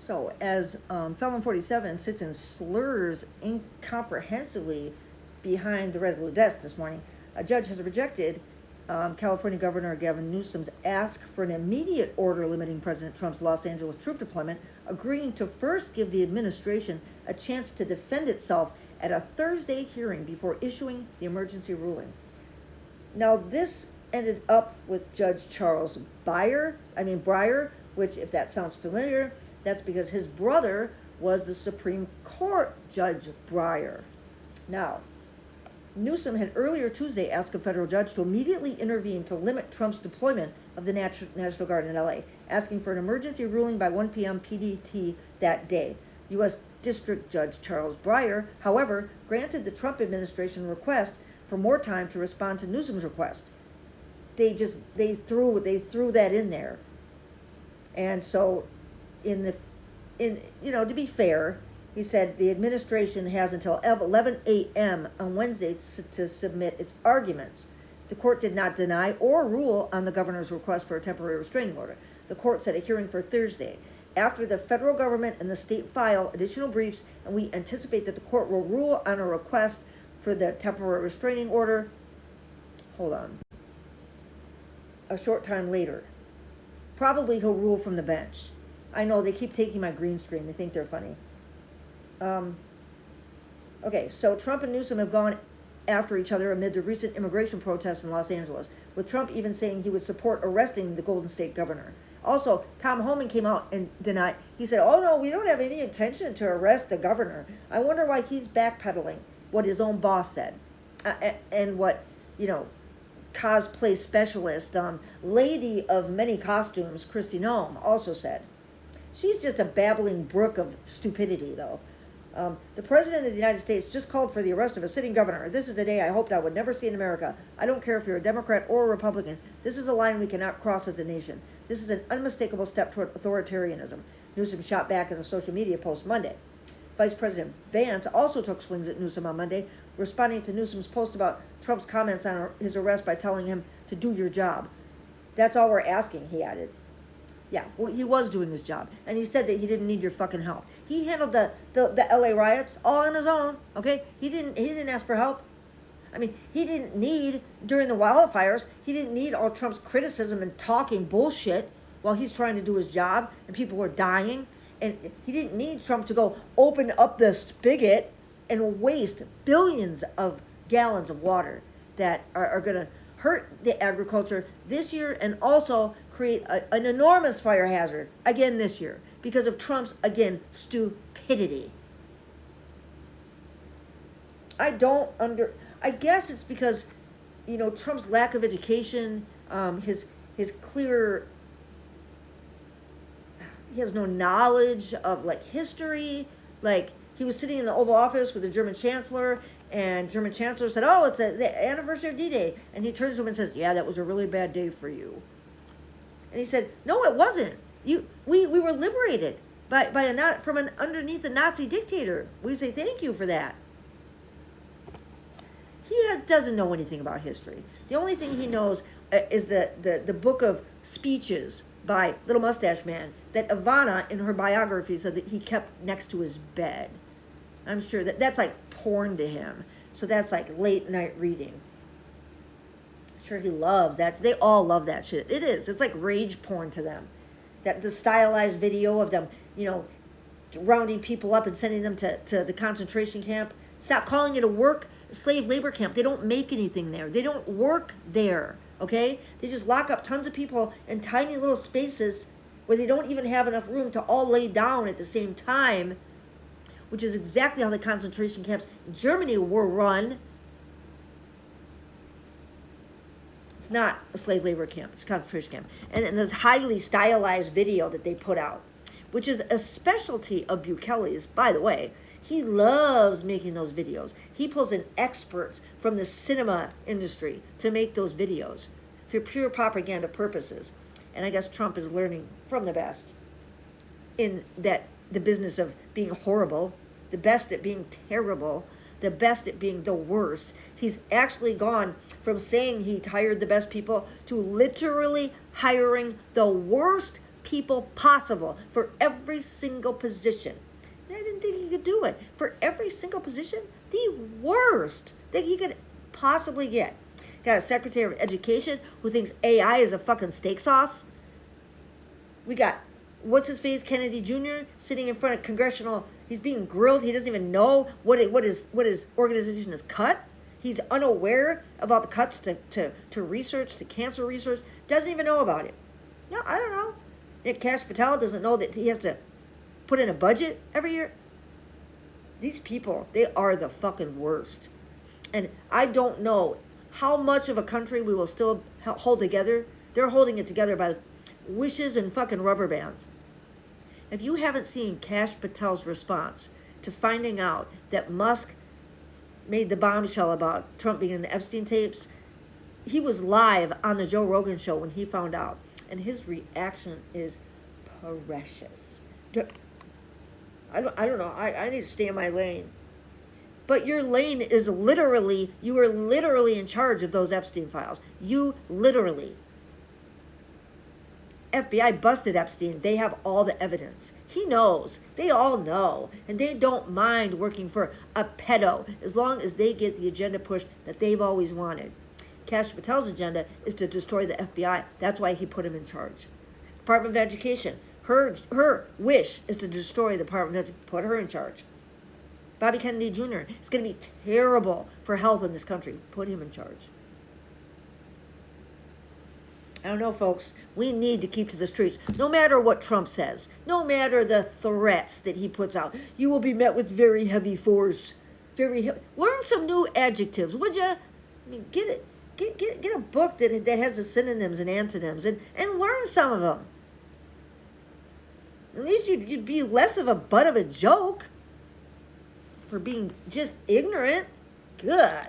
So as Felon 47 sits and slurs incomprehensibly behind the resolute desk this morning, a judge has rejected California Governor Gavin Newsom's ask for an immediate order limiting President Trump's Los Angeles troop deployment, agreeing to first give the administration a chance to defend itself at a Thursday hearing before issuing the emergency ruling. Now, this ended up with Judge Charles Breyer, which, if that sounds familiar, that's because his brother was the Supreme Court Judge Breyer. Now, Newsom had earlier Tuesday asked a federal judge to immediately intervene to limit Trump's deployment of the National Guard in LA, asking for an emergency ruling by 1 p.m. PDT that day. U.S. District Judge Charles Breyer, however, granted the Trump administration request for more time to respond to Newsom's request. They threw that in there. And so to be fair, he said the administration has until 11 a.m. on Wednesday to submit its arguments. The court did not deny or rule on the governor's request for a temporary restraining order. The court set a hearing for Thursday. After the federal government and the state file additional briefs, and we anticipate that the court will rule on a request for the temporary restraining order. A short time later. Probably he'll rule from the bench. I know they keep taking my green screen. They think they're funny. Okay, so Trump and Newsom have gone after each other amid the recent immigration protests in Los Angeles, with Trump even saying he would support arresting the Golden State governor. Also, Tom Homan came out and denied. He said, "Oh no, we don't have any intention to arrest the governor." I wonder why he's backpedaling what his own boss said, and what cosplay specialist, lady of many costumes, Kristi Noem, also said. She's just a babbling brook of stupidity, though. The President of the United States just called for the arrest of a sitting governor. This is a day I hoped I would never see in America. I don't care if you're a Democrat or a Republican. This is a line we cannot cross as a nation. This is an unmistakable step toward authoritarianism. Newsom shot back in a social media post Monday. Vice President Vance also took swings at Newsom on Monday, responding to Newsom's post about Trump's comments on his arrest by telling him to do your job. That's all we're asking, he added. Yeah, well, he was doing his job, and he said that he didn't need your fucking help. He handled the LA riots all on his own, okay? He didn't ask for help. I mean, he didn't need, during the wildfires, he didn't need all Trump's criticism and talking bullshit while he's trying to do his job and people were dying. And he didn't need Trump to go open up the spigot and waste billions of gallons of water that are going to hurt the agriculture this year and also create an enormous fire hazard again this year because of Trump's, again, stupidity. I guess it's because, Trump's lack of education, his clear, he has no knowledge of history. He was sitting in the Oval Office with the German Chancellor, and German Chancellor said, "Oh, it's the anniversary of D-Day," and he turns to him and says, "Yeah, that was a really bad day for you." And he said, "No, it wasn't. We were liberated from underneath a Nazi dictator. We say thank you for that." He doesn't know anything about history. The only thing he knows is the book of speeches by Little Mustache Man that Ivana, in her biography, said that he kept next to his bed. I'm sure that's like porn to him. So that's like late night reading. I'm sure he loves that. They all love that shit. It is. It's like rage porn to them. That the stylized video of them, rounding people up and sending them to the concentration camp. Stop calling it a slave labor camp. They don't make anything there. They don't work there. Okay? They just lock up tons of people in tiny little spaces where they don't even have enough room to all lay down at the same time, which is exactly how the concentration camps in Germany were run. It's not a slave labor camp. It's a concentration camp. And this highly stylized video that they put out, which is a specialty of Bukele's, by the way. He loves making those videos. He pulls in experts from the cinema industry to make those videos for pure propaganda purposes. And I guess Trump is learning from the best in that the business of being horrible, the best at being terrible, the best at being the worst. He's actually gone from saying he hired the best people to literally hiring the worst people possible for every single position. And I didn't think he could do it. For every single position, the worst that he could possibly get. Got a Secretary of Education who thinks AI is a fucking steak sauce. We got, what's his face, Kennedy Jr. sitting in front of congressional, he's being grilled. He doesn't even know what his organization has cut. He's unaware about the cuts to research, to cancer research. Doesn't even know about it. No, I don't know. Yet Kash Patel doesn't know that he has to put in a budget every year. These people, they are the fucking worst. And I don't know how much of a country we will still hold together. They're holding it together by wishes and fucking rubber bands. If you haven't seen Kash Patel's response to finding out that Musk made the bombshell about Trump being in the Epstein tapes, he was live on the Joe Rogan show when he found out. And his reaction is precious. I don't know. I need to stay in my lane. But your lane is literally, you are literally in charge of those Epstein files. You literally. FBI busted Epstein. They have all the evidence. He knows. They all know. And they don't mind working for a pedo as long as they get the agenda pushed that they've always wanted. Kash Patel's agenda is to destroy the FBI. That's why he put him in charge. Department of Education. Her wish is to destroy the Department of Education. Put her in charge. Bobby Kennedy Jr. It's going to be terrible for health in this country. Put him in charge. I don't know, folks. We need to keep to the streets. No matter what Trump says. No matter the threats that he puts out. You will be met with very heavy force. Learn some new adjectives, would you? I mean, get it. Get a book that has the synonyms and antonyms and learn some of them. At least you'd be less of a butt of a joke for being just ignorant. Good.